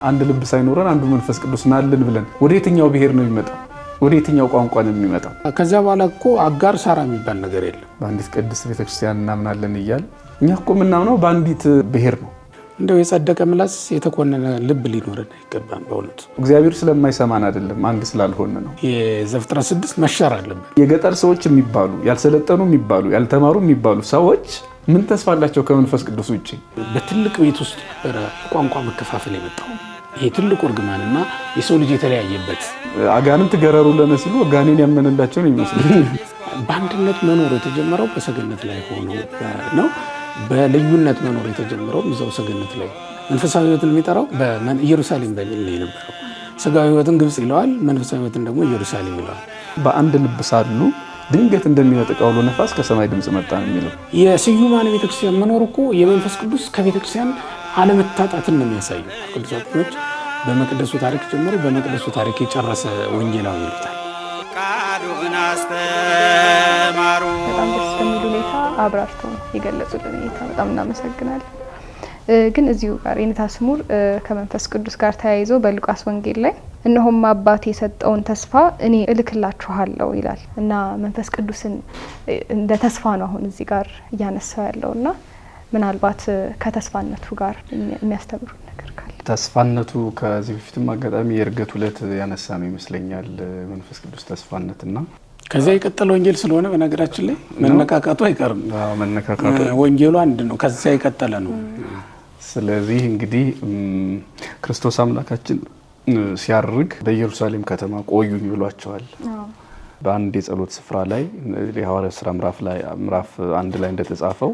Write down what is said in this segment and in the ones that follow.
አንድ ልብ ሳይኖረን አንዱ መንፈስ ቅዱስ ናልን ብለን ወደ የትኛው ብሔር ነው የሚመጣው? ወደ የትኛው ቋንቋ ነው የሚመጣው? ከዛ በኋላ እኮ አጋር ሳራ የሚባል ነገር የለም። በአንዲት ቅድስት ቤተክርስቲያን እናምናለን እያል እኛ እኮ የምናምነው በአንዲት ብሔር ነው። እንደው የጸደቀ ምላስ የተኮነነ ልብ ሊኖረን አይገባም። በእውነቱ እግዚአብሔር ስለማይሰማን አይደለም፣ አንድ ስላልሆነ ነው። የዘፍጥረት 6 መሻር አለበት። የገጠር ሰዎች የሚባሉ ያልሰለጠኑ የሚባሉ ያልተማሩ የሚባሉ ሰዎች ምን ተስፋ አላቸው ከመንፈስ ቅዱስ ውጪ? በትልቅ ቤት ውስጥ ነበረ ቋንቋ መከፋፈል የመጣው። ይሄ ትልቁ እርግማንና የሰው ልጅ የተለያየበት አጋንንት ገረሩ ለነ ሲሉ ጋኔን ያመነላቸው ነው ይመስላል። በአንድነት መኖር የተጀመረው በሰገነት ላይ ሆኖ ነው። በልዩነት መኖር የተጀመረው እዛው ሰገነት ላይ። መንፈሳዊ ሕይወትን የሚጠራው በኢየሩሳሌም በሚል ነው የነበረው። ስጋዊ ሕይወትን ግብጽ ይለዋል፣ መንፈሳዊ ሕይወትን ደግሞ ኢየሩሳሌም ይለዋል። በአንድ ልብ ሳሉ ድንገት እንደሚነጥቅ አውሎ ነፋስ ከሰማይ ድምጽ መጣ ነው የሚለው። የስዩማን ቤተክርስቲያን መኖር እኮ የመንፈስ ቅዱስ ከቤተክርስቲያን አለመታጣትን ነው የሚያሳየው። ቅዱሳኖች በመቅደሱ ታሪክ ጀምሮ በመቅደሱ ታሪክ የጨረሰ ወንጌላዊ ይሉታል። ቃሉን አስተማሩ። በጣም ደስ በሚል ሁኔታ አብራርተው የገለጹልን ሁኔታ በጣም እናመሰግናለን። ግን እዚሁ ጋር የኔታ ስሙር ከመንፈስ ቅዱስ ጋር ተያይዞ በሉቃስ ወንጌል ላይ እነሆም አባቴ የሰጠውን ተስፋ እኔ እልክላችኋለሁ ይላል እና መንፈስ ቅዱስን እንደ ተስፋ ነው አሁን እዚህ ጋር እያነሳው ያለውና ምናልባት ከተስፋነቱ ጋር የሚያስተምሩ ነገር ካለ ተስፋነቱ ከዚህ በፊትም አጋጣሚ የእርገት ዕለት ያነሳ ነው ይመስለኛል። መንፈስ ቅዱስ ተስፋነትና ከዚያ የቀጠለ ወንጌል ስለሆነ በነገራችን ላይ መነካካቱ አይቀርም። መነካካቱ ወንጌሉ አንድ ነው፣ ከዚያ የቀጠለ ነው። ስለዚህ እንግዲህ ክርስቶስ አምላካችን ሲያርግ በኢየሩሳሌም ከተማ ቆዩኝ ብሏቸዋል። በአንድ የጸሎት ስፍራ ላይ የሐዋርያት ሥራ ምዕራፍ 1 ላይ እንደተጻፈው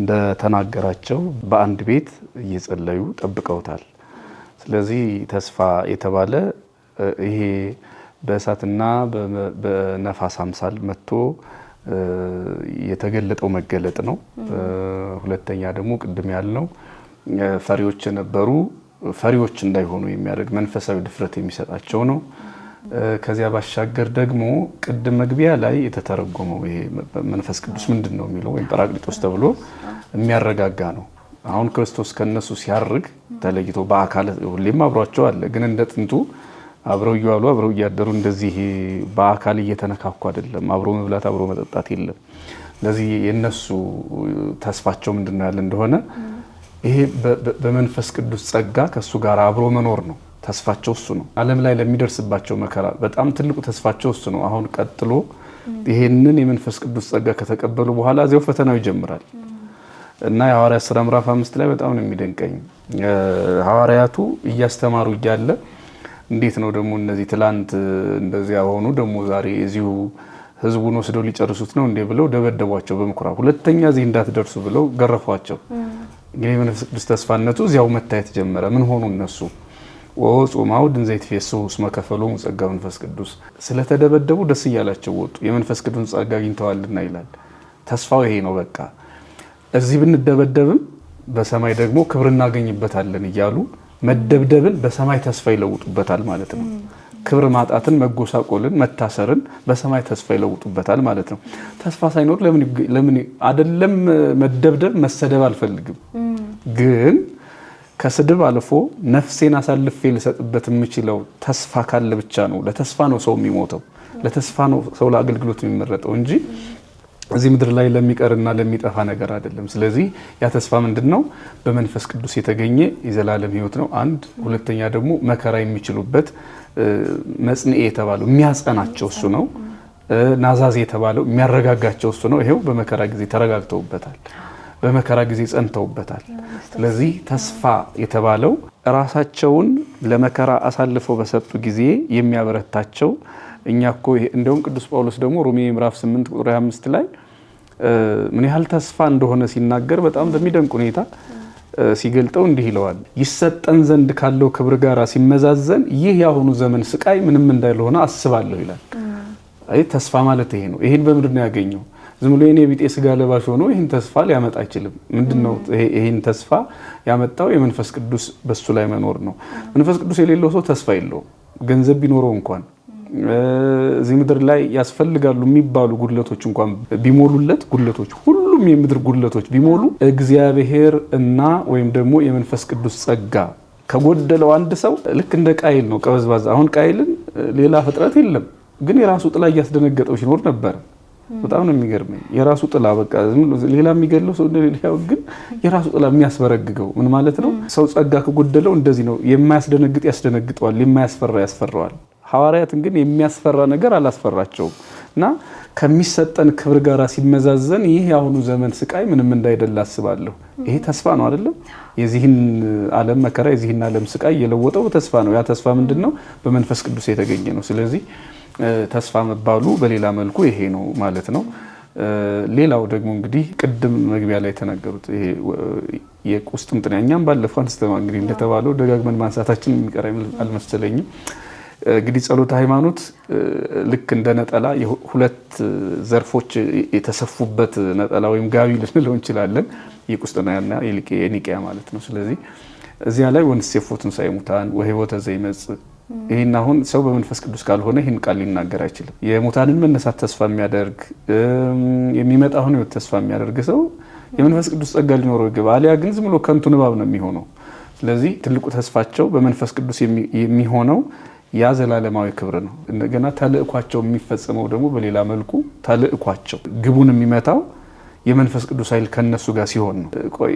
እንደተናገራቸው በአንድ ቤት እየጸለዩ ጠብቀውታል። ስለዚህ ተስፋ የተባለ ይሄ በእሳትና በነፋስ አምሳል መጥቶ የተገለጠው መገለጥ ነው። ሁለተኛ ደግሞ ቅድም ያልነው ፈሪዎች የነበሩ ፈሪዎች እንዳይሆኑ የሚያደርግ መንፈሳዊ ድፍረት የሚሰጣቸው ነው። ከዚያ ባሻገር ደግሞ ቅድም መግቢያ ላይ የተተረጎመው ይሄ መንፈስ ቅዱስ ምንድን ነው የሚለው ወይም ጰራቅሊጦስ ተብሎ የሚያረጋጋ ነው። አሁን ክርስቶስ ከነሱ ሲያርግ ተለይቶ በአካል ሁሌም አብሯቸው አለ፣ ግን እንደ ጥንቱ አብረው እየዋሉ አብረው እያደሩ እንደዚህ በአካል እየተነካኩ አይደለም። አብሮ መብላት አብሮ መጠጣት የለም። ስለዚህ የነሱ ተስፋቸው ምንድን ነው ያለ እንደሆነ ይሄ በመንፈስ ቅዱስ ጸጋ ከሱ ጋር አብሮ መኖር ነው። ተስፋቸው እሱ ነው። ዓለም ላይ ለሚደርስባቸው መከራ በጣም ትልቁ ተስፋቸው እሱ ነው። አሁን ቀጥሎ ይሄንን የመንፈስ ቅዱስ ጸጋ ከተቀበሉ በኋላ እዚያው ፈተናው ይጀምራል እና የሐዋርያት ሥራ ምዕራፍ 5 ላይ በጣም ነው የሚደንቀኝ። ሐዋርያቱ እያስተማሩ እያለ እንዴት ነው ደግሞ እነዚህ ትላንት እንደዚያ ሆኑ ደግሞ ዛሬ እዚሁ ህዝቡን ወስደው ሊጨርሱት ነው እንዴ ብለው ደበደቧቸው በምኩራብ። ሁለተኛ እዚህ እንዳትደርሱ ብለው ገረፏቸው። እንግዲህ የመንፈስ ቅዱስ ተስፋነቱ እዚያው መታየት ጀመረ። ምን ሆኑ እነሱ? ወወፁ እምአውድ እንዘ ይትፌስሑ እስመ ከፈሎሙ ጸጋ መንፈስ ቅዱስ። ስለተደበደቡ ደስ እያላቸው ወጡ፣ የመንፈስ ቅዱስ ጸጋ አግኝተዋልና ይላል። ተስፋው ይሄ ነው። በቃ እዚህ ብንደበደብም በሰማይ ደግሞ ክብር እናገኝበታለን እያሉ መደብደብን በሰማይ ተስፋ ይለውጡበታል ማለት ነው። ክብር ማጣትን፣ መጎሳቆልን፣ መታሰርን በሰማይ ተስፋ ይለውጡበታል ማለት ነው። ተስፋ ሳይኖር ለምን አይደለም መደብደብ መሰደብ አልፈልግም፣ ግን ከስድብ አልፎ ነፍሴን አሳልፌ ልሰጥበት የምችለው ተስፋ ካለ ብቻ ነው። ለተስፋ ነው ሰው የሚሞተው፣ ለተስፋ ነው ሰው ለአገልግሎት የሚመረጠው እንጂ እዚህ ምድር ላይ ለሚቀርና ለሚጠፋ ነገር አይደለም። ስለዚህ ያ ተስፋ ምንድነው? በመንፈስ ቅዱስ የተገኘ የዘላለም ሕይወት ነው። አንድ ሁለተኛ ደግሞ መከራ የሚችሉበት መጽንኤ የተባለው የሚያጸናቸው እሱ ነው። ናዛዜ የተባለው የሚያረጋጋቸው እሱ ነው። ይሄው በመከራ ጊዜ ተረጋግተውበታል፣ በመከራ ጊዜ ጸንተውበታል። ስለዚህ ተስፋ የተባለው ራሳቸውን ለመከራ አሳልፈው በሰጡ ጊዜ የሚያበረታቸው እኛ እኮ እንደውም ቅዱስ ጳውሎስ ደግሞ ሮሜ ምዕራፍ 8 ቁጥር 25 ላይ ምን ያህል ተስፋ እንደሆነ ሲናገር በጣም በሚደንቅ ሁኔታ ሲገልጠው እንዲህ ይለዋል። ይሰጠን ዘንድ ካለው ክብር ጋር ሲመዛዘን ይህ ያሁኑ ዘመን ስቃይ ምንም እንዳልሆነ አስባለሁ ይላል። አይ ተስፋ ማለት ይሄ ነው። ይሄን በምንድን ነው ያገኘው? ዝም ብሎ የኔ ቢጤ ስጋ ለባሽ ሆኖ ይሄን ተስፋ ሊያመጣ አይችልም። ምንድነው ይሄን ተስፋ ያመጣው? የመንፈስ ቅዱስ በሱ ላይ መኖር ነው። መንፈስ ቅዱስ የሌለው ሰው ተስፋ የለውም። ገንዘብ ቢኖረው እንኳን እዚህ ምድር ላይ ያስፈልጋሉ የሚባሉ ጉድለቶች እንኳን ቢሞሉለት ጉድለቶች ሁሉም የምድር ጉድለቶች ቢሞሉ እግዚአብሔር እና ወይም ደግሞ የመንፈስ ቅዱስ ጸጋ ከጎደለው አንድ ሰው ልክ እንደ ቃይል ነው ቀበዝባዛ። አሁን ቃይልን ሌላ ፍጥረት የለም ግን የራሱ ጥላ እያስደነገጠው ሲኖር ነበር። በጣም ነው የሚገርመኝ። የራሱ ጥላ በቃ ሌላ የሚገለው ሰው እንደሌላው ግን የራሱ ጥላ የሚያስበረግገው ምን ማለት ነው? ሰው ጸጋ ከጎደለው እንደዚህ ነው። የማያስደነግጥ ያስደነግጠዋል፣ የማያስፈራ ያስፈራዋል። ሐዋርያትን ግን የሚያስፈራ ነገር አላስፈራቸውም እና ከሚሰጠን ክብር ጋር ሲመዛዘን ይህ የአሁኑ ዘመን ስቃይ ምንም እንዳይደለ አስባለሁ። ይሄ ተስፋ ነው አይደለም? የዚህን ዓለም መከራ የዚህን ዓለም ስቃይ የለወጠው ተስፋ ነው። ያ ተስፋ ምንድነው? በመንፈስ ቅዱስ የተገኘ ነው። ስለዚህ ተስፋ መባሉ በሌላ መልኩ ይሄ ነው ማለት ነው። ሌላው ደግሞ እንግዲህ ቅድም መግቢያ ላይ ተናገሩት ይሄ የቁስጥንጥንያ እኛም ባለፈው አንስተማ እንግዲህ እንደተባለው ደጋግመን ማንሳታችን የሚቀር አልመሰለኝም። እንግዲህ ጸሎተ ሃይማኖት ልክ እንደ ነጠላ ሁለት ዘርፎች የተሰፉበት ነጠላ ወይም ጋቢ ልንለው እንችላለን። የቁስጥንጥንያና የኒቅያ ማለት ነው። ስለዚህ እዚያ ላይ ወንሴፎ ትንሣኤ ሙታን ወሕይወተ ዘይመጽእ ይሄን አሁን ሰው በመንፈስ ቅዱስ ካልሆነ ይህን ቃል ሊናገር አይችልም። የሙታንን መነሳት ተስፋ የሚያደርግ የሚመጣውን ሕይወት ተስፋ የሚያደርግ ሰው የመንፈስ ቅዱስ ጸጋ ሊኖረው ይገባል። አሊያ ግን ዝም ብሎ ከንቱ ንባብ ነው የሚሆነው። ስለዚህ ትልቁ ተስፋቸው በመንፈስ ቅዱስ የሚሆነው ያ ዘላለማዊ ክብር ነው። እንደገና ተልእኳቸው የሚፈጸመው ደግሞ በሌላ መልኩ ተልእኳቸው ግቡን የሚመታው የመንፈስ ቅዱስ ኃይል ከነሱ ጋር ሲሆን ነው። ቆይ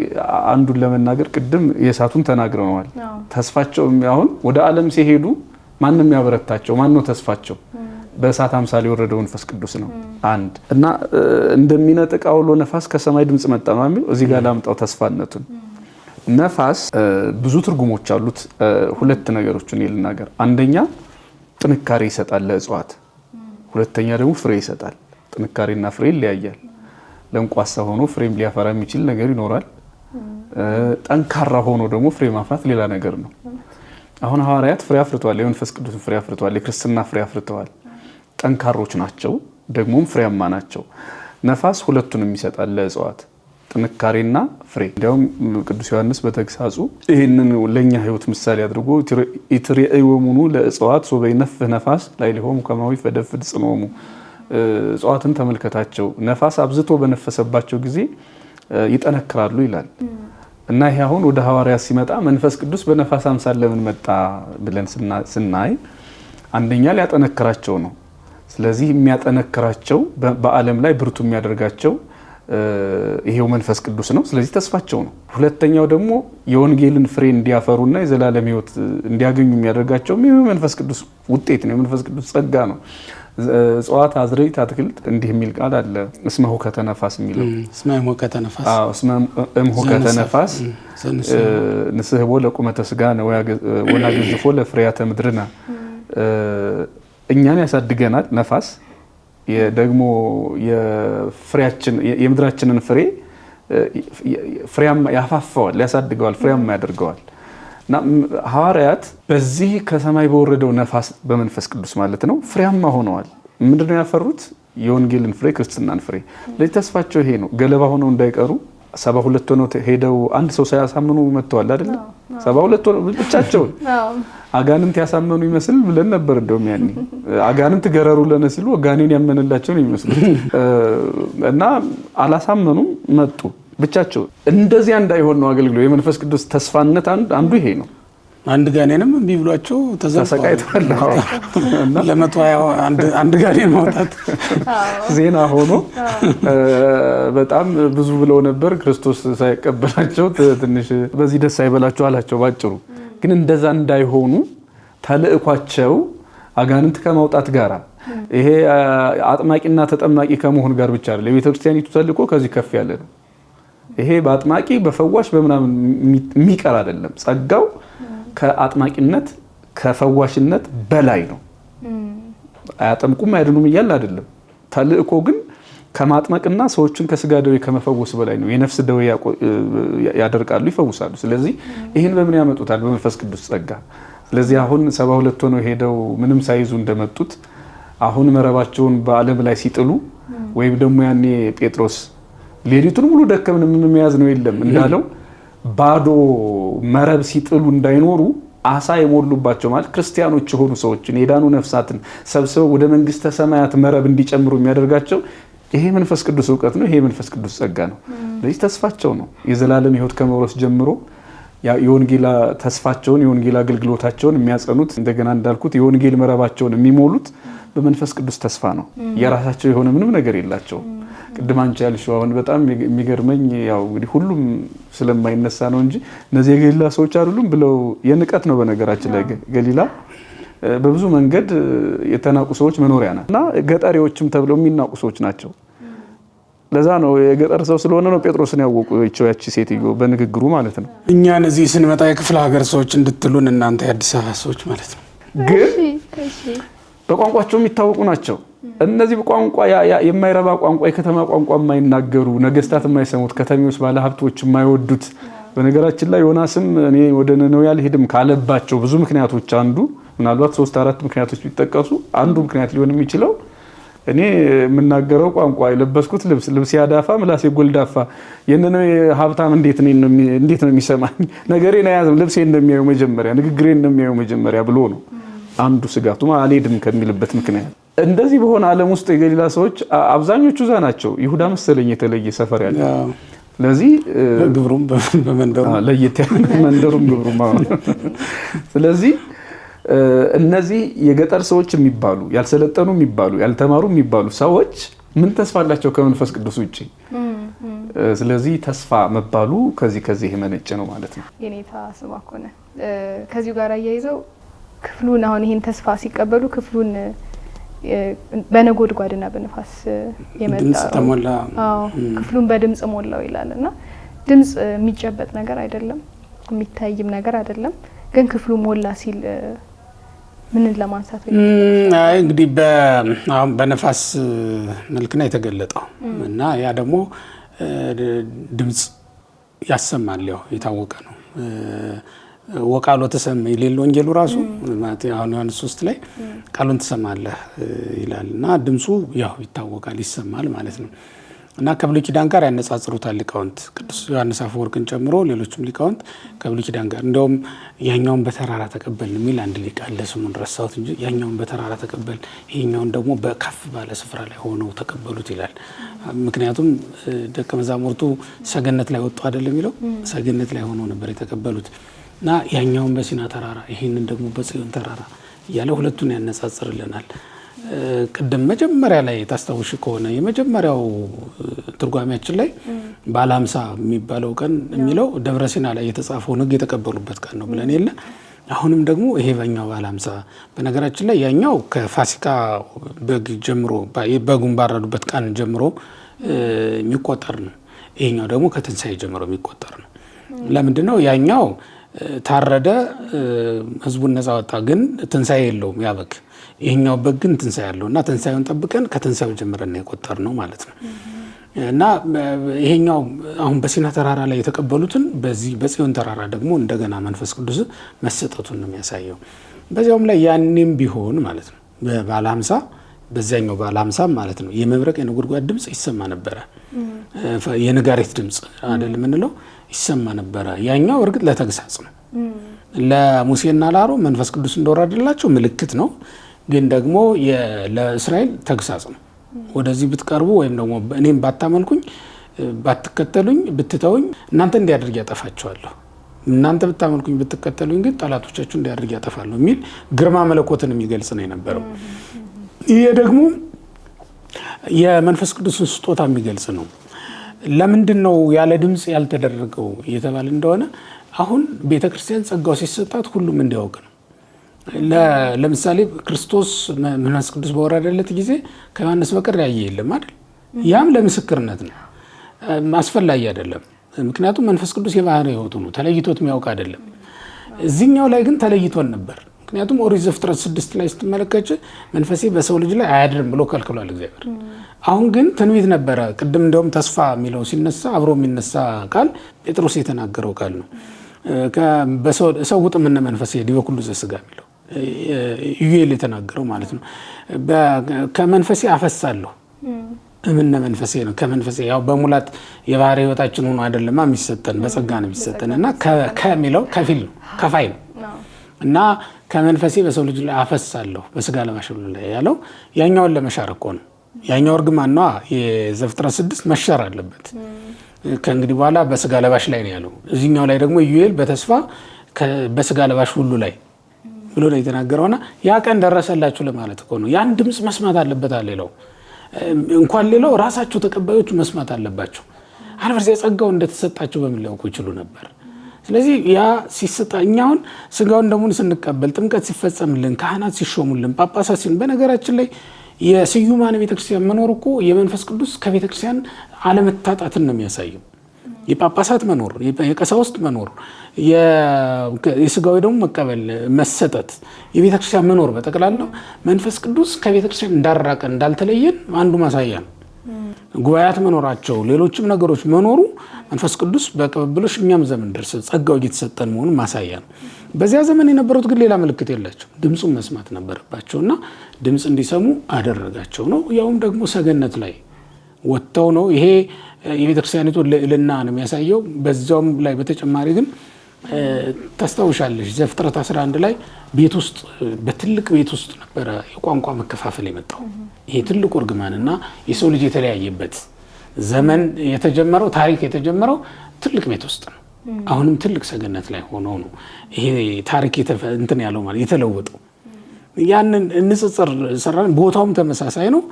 አንዱን ለመናገር ቅድም የእሳቱን ተናግረዋል። ተስፋቸው አሁን ወደ ዓለም ሲሄዱ ማንም ያበረታቸው ማን ነው? ተስፋቸው በእሳት አምሳል የወረደው መንፈስ ቅዱስ ነው። አንድ እና እንደሚነጥቅ አውሎ ነፋስ ከሰማይ ድምጽ መጣ ነው የሚለው እዚህ ጋር ላምጣው ተስፋነቱን። ነፋስ ብዙ ትርጉሞች አሉት። ሁለት ነገሮችን ልናገር። አንደኛ ጥንካሬ ይሰጣል ለእጽዋት፣ ሁለተኛ ደግሞ ፍሬ ይሰጣል። ጥንካሬና ፍሬ ይለያያል። ለንቋሳ ሆኖ ፍሬም ሊያፈራ የሚችል ነገር ይኖራል። ጠንካራ ሆኖ ደግሞ ፍሬ ማፍራት ሌላ ነገር ነው። አሁን ሐዋርያት ፍሬ አፍርተዋል፣ የመንፈስ ቅዱስ ፍሬ አፍርተዋል፣ የክርስትና ፍሬ አፍርተዋል። ጠንካሮች ናቸው፣ ደግሞም ፍሬያማ ናቸው። ነፋስ ሁለቱንም ይሰጣል ለእጽዋት ጥንካሬና ፍሬ። እንዲያውም ቅዱስ ዮሐንስ በተግሳጹ ይህንን ለኛ ሕይወት ምሳሌ አድርጎ ኢትሬእዮሙኑ ለእጽዋት ሶበ ይነፍህ ነፋስ ላዕሌሆሙ ከማሁ ይፈደፍድ ጽንዖሙ። እጽዋትን ተመልከታቸው ነፋስ አብዝቶ በነፈሰባቸው ጊዜ ይጠነክራሉ ይላል። እና ይሄ አሁን ወደ ሐዋርያት ሲመጣ መንፈስ ቅዱስ በነፋስ አምሳል ለምን መጣ ብለን ስናይ አንደኛ ሊያጠነክራቸው ነው። ስለዚህ የሚያጠነክራቸው በዓለም ላይ ብርቱ የሚያደርጋቸው ይሄው መንፈስ ቅዱስ ነው። ስለዚህ ተስፋቸው ነው። ሁለተኛው ደግሞ የወንጌልን ፍሬ እንዲያፈሩና የዘላለም ሕይወት እንዲያገኙ የሚያደርጋቸው መንፈስ ቅዱስ ውጤት ነው። የመንፈስ ቅዱስ ጸጋ ነው። እጽዋት፣ አዝርዕት፣ አትክልት እንዲህ የሚል ቃል አለ። እስመ ሁከተ ነፋስ የሚለው እስመ ሁከተ ነፋስ እስመ ሁከተ ነፋስ ንስሕቦ ለቁመተ ሥጋነ ወናግዝፎ ለፍሬያተ ምድርነ። እኛን ያሳድገናል ነፋስ ደግሞ የፍሬያችን የምድራችንን ፍሬ ፍሬያማ ያፋፋዋል፣ ያሳድገዋል፣ ፍሬያማ ያደርገዋል። እና ሐዋርያት በዚህ ከሰማይ በወረደው ነፋስ በመንፈስ ቅዱስ ማለት ነው ፍሬያማ ሆነዋል። ምንድነው ያፈሩት? የወንጌልን ፍሬ፣ ክርስትናን ፍሬ። ለዚህ ተስፋቸው ይሄ ነው። ገለባ ሆነው እንዳይቀሩ 72 ሆነው ሄደው አንድ ሰው ሳያሳምኑ መጥተዋል አይደል? 72 ሆነው ብቻቸውን አጋንንት ያሳመኑ ይመስል ብለን ነበር። እንደውም ያኔ አጋንንት ገረሩ ለነ ሲሉ ጋኔን ያመነላቸው ነው ይመስሉት እና አላሳመኑም፣ መጡ ብቻቸው። እንደዚያ እንዳይሆን ነው አገልግሎት። የመንፈስ ቅዱስ ተስፋነት አንዱ ይሄ ነው። አንድ ጋኔንም እምቢ ብሏቸው ተሰቃይተዋል። ለ120 አንድ ጋኔን ማውጣት ዜና ሆኖ በጣም ብዙ ብለው ነበር። ክርስቶስ ሳይቀበላቸው ትንሽ በዚህ ደስ አይበላቸው አላቸው ባጭሩ። ግን እንደዛ እንዳይሆኑ ተልእኳቸው አጋንንት ከማውጣት ጋር ይሄ አጥማቂና ተጠማቂ ከመሆን ጋር ብቻ አይደለም። የቤተክርስቲያኒቱ ተልእኮ ከዚህ ከፍ ያለ ነው። ይሄ በአጥማቂ በፈዋሽ በምናምን የሚቀር አይደለም። ጸጋው ከአጥማቂነት ከፈዋሽነት በላይ ነው። አያጠምቁም አይድኑም እያለ አይደለም። ተልእኮ ግን ከማጥመቅና ሰዎችን ከስጋ ደዌ ከመፈወስ በላይ ነው። የነፍስ ደዌ ያደርቃሉ፣ ይፈውሳሉ። ስለዚህ ይህን በምን ያመጡታል? በመንፈስ ቅዱስ ጸጋ። ስለዚህ አሁን 72 ሆነው ሄደው ምንም ሳይዙ እንደመጡት አሁን መረባቸውን በዓለም ላይ ሲጥሉ ወይም ደግሞ ያኔ ጴጥሮስ ሌሊቱን ሙሉ ደከምን ምን መያዝ ነው የለም እንዳለው ባዶ መረብ ሲጥሉ እንዳይኖሩ አሳ የሞሉባቸው ማለት ክርስቲያኖች የሆኑ ሰዎችን የዳኑ ነፍሳትን ሰብስበው ወደ መንግስተ ሰማያት መረብ እንዲጨምሩ የሚያደርጋቸው ይሄ መንፈስ ቅዱስ እውቀት ነው። ይሄ መንፈስ ቅዱስ ጸጋ ነው። ለዚህ ተስፋቸው ነው። የዘላለም ሕይወት ከመውረስ ጀምሮ የወንጌል ተስፋቸውን የወንጌል አገልግሎታቸውን የሚያጸኑት እንደገና እንዳልኩት የወንጌል መረባቸውን የሚሞሉት በመንፈስ ቅዱስ ተስፋ ነው። የራሳቸው የሆነ ምንም ነገር የላቸውም። ቅድም አንቺ ያልሽው አሁን በጣም የሚገርመኝ ያው እንግዲህ ሁሉም ስለማይነሳ ነው እንጂ እነዚህ የገሊላ ሰዎች አይደሉም ብለው የንቀት ነው። በነገራችን ላይ ገሊላ በብዙ መንገድ የተናቁ ሰዎች መኖሪያ ናት እና ገጠሪዎችም ተብለው የሚናቁ ሰዎች ናቸው። ለዛ ነው የገጠር ሰው ስለሆነ ነው ጴጥሮስን ያወቁቸው ያቺ ሴትዮ በንግግሩ ማለት ነው። እኛን እዚህ ስንመጣ የክፍለ ሀገር ሰዎች እንድትሉን እናንተ የአዲስ አበባ ሰዎች ማለት ነው። ግን በቋንቋቸው የሚታወቁ ናቸው። እነዚህ በቋንቋ የማይረባ ቋንቋ የከተማ ቋንቋ የማይናገሩ ነገስታት የማይሰሙት ከተሜዎች ባለሀብቶች የማይወዱት። በነገራችን ላይ ዮናስም እኔ ወደ ነነዌ አልሄድም ካለባቸው ብዙ ምክንያቶች አንዱ ምናልባት 3-4 ምክንያቶች ቢጠቀሱ አንዱ ምክንያት ሊሆን የሚችለው እኔ የምናገረው ቋንቋ የለበስኩት ልብስ ያዳፋ ምላሴ ጎልዳፋ የነነዌ ሀብታም እንዴት ነው የሚሰማኝ? ነገሬን አያዝም ልብሴን እንደሚያዩ መጀመሪያ ንግግሬን እንደሚያዩ መጀመሪያ ብሎ ነው አንዱ ስጋቱ አልሄድም ከሚልበት ምክንያት። እንደዚህ በሆነ ዓለም ውስጥ የገሊላ ሰዎች አብዛኞቹ እዛ ናቸው። ይሁዳ መሰለኝ የተለየ ሰፈር ያለ። ስለዚህ ግብሩም በመንደሩ ለየት ያለ መንደሩም ግብሩም ስለዚህ እነዚህ የገጠር ሰዎች የሚባሉ ያልሰለጠኑ የሚባሉ ያልተማሩ የሚባሉ ሰዎች ምን ተስፋ አላቸው ከመንፈስ ቅዱስ ውጪ? ስለዚህ ተስፋ መባሉ ከዚህ የመነጨ ነው ማለት ነው። የኔታ ስማኮነ ከዚሁ ጋር አያይዘው ክፍሉን አሁን ይሄን ተስፋ ሲቀበሉ ክፍሉን በነጎድጓድና በነፋስ ድምጽ ተሞላ። ክፍሉን በድምጽ ሞላው ይላልና ድምጽ የሚጨበጥ ነገር አይደለም፣ የሚታይም ነገር አይደለም። ግን ክፍሉ ሞላ ሲል ምን ለማንሳት ወይ? አይ እንግዲህ አሁን በነፋስ መልክ ነው የተገለጠው እና ያ ደግሞ ድምጽ ያሰማል። ያው የታወቀ ነው። ወቃሎ ተሰማ ይላል ወንጌሉ ራሱ ማለት አሁን ዮሐንስ 3 ላይ ቃሉን ትሰማለህ ይላልና ድምጹ ያው ይታወቃል ይሰማል ማለት ነው። እና ከብሉይ ኪዳን ጋር ያነጻጽሩታል ሊቃውንት ቅዱስ ዮሐንስ አፈወርቅን ጨምሮ ሌሎችም ሊቃውንት ከብሉይ ኪዳን ጋር እንደውም ያኛውን በተራራ ተቀበል የሚል አንድ ሊቅ አለ። ስሙን ረሳሁት እንጂ ያኛውን በተራራ ተቀበል ይሄኛውን ደግሞ በከፍ ባለ ስፍራ ላይ ሆነው ተቀበሉት ይላል። ምክንያቱም ደቀ መዛሙርቱ ሰገነት ላይ ወጡ አይደለም የሚለው ሰገነት ላይ ሆነው ነበር የተቀበሉት እና ያኛውን በሲና ተራራ ይሄንን ደግሞ በጽዮን ተራራ እያለ ሁለቱን ያነጻጽርልናል። ቅድም መጀመሪያ ላይ ታስታውሽ ከሆነ የመጀመሪያው ትርጓሜያችን ላይ በዓለ ሃምሳ የሚባለው ቀን የሚለው ደብረ ሲና ላይ የተጻፈውን ሕግ የተቀበሉበት ቀን ነው ብለን የለ። አሁንም ደግሞ ይሄ በኛው በዓለ ሃምሳ በነገራችን ላይ ያኛው ከፋሲካ በግ ጀምሮ በጉን ባረዱበት ቀን ጀምሮ የሚቆጠር ነው። ይሄኛው ደግሞ ከትንሳኤ ጀምሮ የሚቆጠር ነው። ለምንድን ነው ያኛው ታረደ ህዝቡን ነፃ ወጣ፣ ግን ትንሳኤ የለውም ያ በግ። ይሄኛው በግ ግን ትንሳኤ ያለው እና ትንሳኤውን ጠብቀን ከትንሳኤው ጀምረን የቆጠር ነው ማለት ነው። እና ይሄኛው አሁን በሲና ተራራ ላይ የተቀበሉትን በዚህ በጽዮን ተራራ ደግሞ እንደገና መንፈስ ቅዱስ መሰጠቱን ነው የሚያሳየው። በዚያውም ላይ ያኔም ቢሆን ማለት ነው በዓለ ሃምሳ በዚያኛው በዓለ ሃምሳ ማለት ነው የመብረቅ የነጎድጓድ ድምጽ ይሰማ ነበረ። የነጋሪት ድምጽ አይደል የምንለው ይሰማ ነበረ። ያኛው እርግጥ ለተግሳጽ ነው። ለሙሴና ለአሮን መንፈስ ቅዱስ እንደወረደላቸው ምልክት ነው። ግን ደግሞ ለእስራኤል ተግሳጽ ነው። ወደዚህ ብትቀርቡ ወይም ደግሞ እኔም ባታመልኩኝ ባትከተሉኝ ብትተውኝ እናንተ እንዲያደርግ ያጠፋቸዋለሁ፣ እናንተ ብታመልኩኝ ብትከተሉኝ ግን ጠላቶቻችሁ እንዲያደርግ ያጠፋለሁ የሚል ግርማ መለኮትን የሚገልጽ ነው የነበረው። ይሄ ደግሞ የመንፈስ ቅዱስን ስጦታ የሚገልጽ ነው። ለምንድን ነው ያለ ድምጽ ያልተደረገው እየተባለ እንደሆነ አሁን ቤተክርስቲያን ጸጋው ሲሰጣት ሁሉም እንዲያውቅ ነው። ለምሳሌ ክርስቶስ መንፈስ ቅዱስ በወረደለት ጊዜ ከዮሐንስ በቀር ያየ የለም አይደል? ያም ለምስክርነት ነው፣ አስፈላጊ አይደለም። ምክንያቱም መንፈስ ቅዱስ የባህሪ ሕይወቱ ነው፣ ተለይቶት የሚያውቅ አይደለም። እዚህኛው ላይ ግን ተለይቶን ነበር። ምክንያቱም ኦሪት ዘፍጥረት 6 ላይ ስትመለከች መንፈሴ በሰው ልጅ ላይ አያድርም ብሎ ከልክሏል እግዚአብሔር። አሁን ግን ትንቢት ነበረ። ቅድም እንደውም ተስፋ የሚለው ሲነሳ አብሮ የሚነሳ ቃል ጴጥሮስ የተናገረው ቃል ነው። በሰው ውጥ ምን መንፈሴ ዲበ ኩሉ ዘሥጋ የሚለው ኢዩኤል የተናገረው ማለት ነው። ከመንፈሴ አፈሳለሁ እምነ መንፈሴ ነው። ከመንፈሴ ያው በሙላት የባህሪ ህይወታችን ሆኖ አይደለማ የሚሰጠን በጸጋ ነው የሚሰጠን እና ከሚለው ከፊል ነው ከፋይ ነው እና ከመንፈሴ በሰው ልጅ ላይ አፈሳለሁ በስጋ ለማሸነፍ ላይ ያለው ያኛውን ለመሻር እኮ ነው። ያኛው እርግማን ነው። የዘፍጥረት 6 መሻር አለበት። ከእንግዲህ በኋላ በስጋ ለባሽ ላይ ነው ያለው። እዚህኛው ላይ ደግሞ ኢዩኤል በተስፋ በስጋ ለባሽ ሁሉ ላይ ብሎ ነው የተናገረውና ያ ቀን ደረሰላችሁ ለማለት እኮ ነው። ያን ድምፅ መስማት አለበት አለ ሌላው እንኳን ሌላው ራሳቸው ተቀባዮቹ መስማት አለባቸው። አለበለዚያ ጸጋው እንደተሰጣቸው በምን ሊያውቁ ይችሉ ነበር? ስለዚህ ያ ሲሰጣ እኛውን ስጋውን ደሙን ስንቀበል ጥምቀት ሲፈጸምልን ካህናት ሲሾሙልን ጳጳሳት ሲሆን በነገራችን ላይ የስዩማን ቤተክርስቲያን መኖር እኮ የመንፈስ ቅዱስ ከቤተክርስቲያን አለመታጣትን ነው የሚያሳየው። የጳጳሳት መኖር፣ የቀሳውስት መኖር፣ የስጋዊ ደግሞ መቀበል መሰጠት፣ የቤተክርስቲያን መኖር በጠቅላላው መንፈስ ቅዱስ ከቤተክርስቲያን እንዳራቀ እንዳልተለየን አንዱ ማሳያ ነው። ጉባኤያት መኖራቸው ሌሎችም ነገሮች መኖሩ መንፈስ ቅዱስ በቅብብሎሽ እኛም ዘመን ደርሰ ጸጋው እየተሰጠን መሆኑን ማሳያ ነው። በዚያ ዘመን የነበሩት ግን ሌላ ምልክት የላቸው፣ ድምፁን መስማት ነበረባቸውና ድምፅ እንዲሰሙ አደረጋቸው ነው። ያውም ደግሞ ሰገነት ላይ ወጥተው ነው። ይሄ የቤተክርስቲያኒቱ ልዕልና ነው የሚያሳየው። በዛውም ላይ በተጨማሪ ግን ታስታውሻለሽ ዘፍጥረት 11 ላይ ቤት ውስጥ በትልቅ ቤት ውስጥ ነበረ የቋንቋ መከፋፈል የመጣው። ይሄ ትልቁ እርግማንና የሰው ልጅ የተለያየበት ዘመን የተጀመረው ታሪክ የተጀመረው ትልቅ ቤት ውስጥ ነው። አሁንም ትልቅ ሰገነት ላይ ሆኖ ነው ይሄ ታሪክ እንትን ያለው ማለት የተለወጠው። ያንን ንጽጽር ሰራን። ቦታውም ተመሳሳይ ነው፣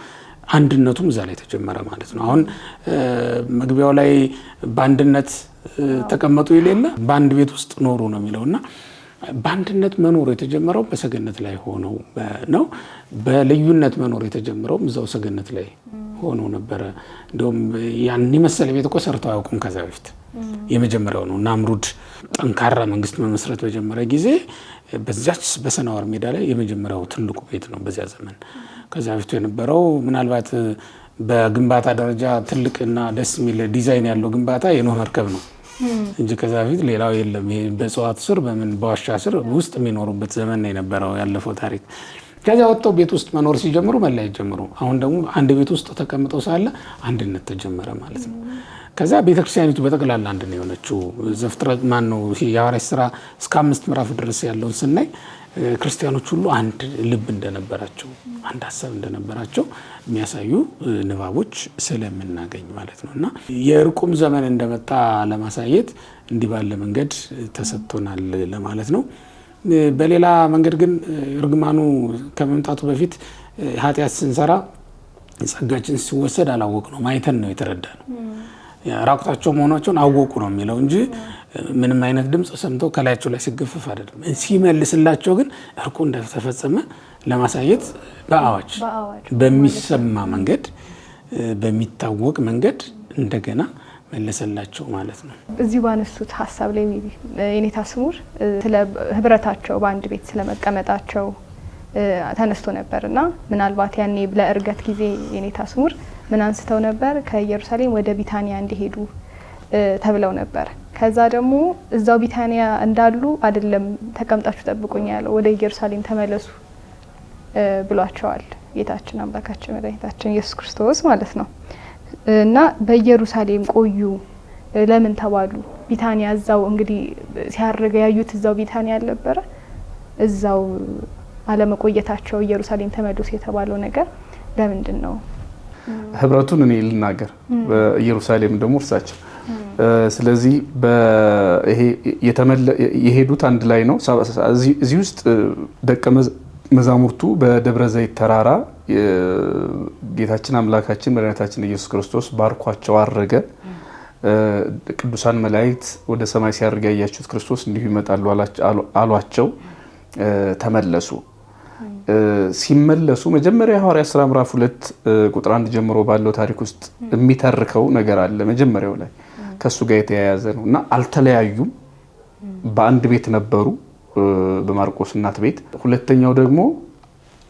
አንድነቱም እዛ ላይ ተጀመረ ማለት ነው። አሁን መግቢያው ላይ በአንድነት ተቀመጡ ይሌለ በአንድ ቤት ውስጥ ኖሩ ነው የሚለውና በአንድነት መኖር የተጀመረው በሰገነት ላይ ሆነው ነው። በልዩነት መኖር የተጀመረው እዛው ሰገነት ላይ ሆኖ ነበረ። እንደውም ያን የመሰለ ቤት እኮ ሰርተው አያውቁም ከዛ በፊት። የመጀመሪያው ነው። ናምሩድ ጠንካራ መንግስት መመስረት በጀመረ ጊዜ በዛች በሰናወር ሜዳ ላይ የመጀመሪያው ትልቁ ቤት ነው በዚያ ዘመን። ከዛ በፊት የነበረው ምናልባት በግንባታ ደረጃ ትልቅና ደስ የሚል ዲዛይን ያለው ግንባታ የኖህ መርከብ ነው እንጂ ከዛ በፊት ሌላው የለም። በእጽዋት ስር በምን በዋሻ ስር ውስጥ የሚኖሩበት ዘመን ነው የነበረው ያለፈው ታሪክ። ከዚያ ወጥተው ቤት ውስጥ መኖር ሲጀምሩ መለያየት ጀምሩ። አሁን ደግሞ አንድ ቤት ውስጥ ተቀምጠው ሳለ አንድነት ተጀመረ ማለት ነው። ከዛ ቤተክርስቲያኒቱ በጠቅላላ አንድ ነው የሆነችው። ዘፍጥረት ማነው የሐዋርያት ሥራ እስከ 5 ምዕራፍ ድረስ ያለውን ስናይ ክርስቲያኖች ሁሉ አንድ ልብ እንደነበራቸው አንድ ሀሳብ እንደነበራቸው የሚያሳዩ ንባቦች ስለምናገኝ ማለት ነው። እና የእርቁም ዘመን እንደመጣ ለማሳየት እንዲህ ባለ መንገድ ተሰጥቶናል ለማለት ነው። በሌላ መንገድ ግን እርግማኑ ከመምጣቱ በፊት ኃጢአት ስንሰራ ጸጋችን ሲወሰድ አላወቅ ነው ማይተን ነው የተረዳ ነው። ራቁታቸው መሆናቸውን አወቁ ነው የሚለው እንጂ ምንም አይነት ድምፅ ሰምተው ከላያቸው ላይ ሲገፈፍ አይደለም። ሲመልስላቸው ግን እርቁ እንደተፈጸመ ለማሳየት በአዋጅ በሚሰማ መንገድ በሚታወቅ መንገድ እንደገና መለሰላቸው ማለት ነው። እዚህ ባነሱት ሀሳብ ላይ የኔታ ስሙር ስለ ህብረታቸው በአንድ ቤት ስለመቀመጣቸው ተነስቶ ነበርና ምናልባት ያኔ ለእርገት ጊዜ የኔታ ስሙር ምን አንስተው ነበር? ከኢየሩሳሌም ወደ ቢታንያ እንዲሄዱ ተብለው ነበር። ከዛ ደግሞ እዛው ቢታንያ እንዳሉ አይደለም ተቀምጣችሁ ጠብቁኝ ያለው ወደ ኢየሩሳሌም ተመለሱ ብሏቸዋል ጌታችን አምላካችን መድኃኒታችን ኢየሱስ ክርስቶስ ማለት ነው። እና በኢየሩሳሌም ቆዩ ለምን ተባሉ? ቢታንያ እዛው እንግዲህ ሲያርገ ያዩት እዛው ቢታንያ አልነበረ? እዛው አለመቆየታቸው ኢየሩሳሌም ተመለሱ የተባለው ነገር ለምንድን ነው? ህብረቱን እኔ ልናገር፣ በኢየሩሳሌም ደግሞ እርሳቸው። ስለዚህ ይሄ የሄዱት አንድ ላይ ነው። እዚህ ውስጥ ደቀ መዛሙርቱ በደብረ ዘይት ተራራ ጌታችን አምላካችን መድኃኒታችን ኢየሱስ ክርስቶስ ባርኳቸው አረገ። ቅዱሳን መላእክት ወደ ሰማይ ሲያርግ ያያችሁት ክርስቶስ እንዲሁ ይመጣሉ አሏቸው። ተመለሱ። ሲመለሱ መጀመሪያ ሐዋርያት ሥራ ምዕራፍ 2 ቁጥር 1 ጀምሮ ባለው ታሪክ ውስጥ የሚተርከው ነገር አለ። መጀመሪያው ላይ ከሱ ጋር የተያያዘ ነው እና አልተለያዩም። በአንድ ቤት ነበሩ፣ በማርቆስ እናት ቤት። ሁለተኛው ደግሞ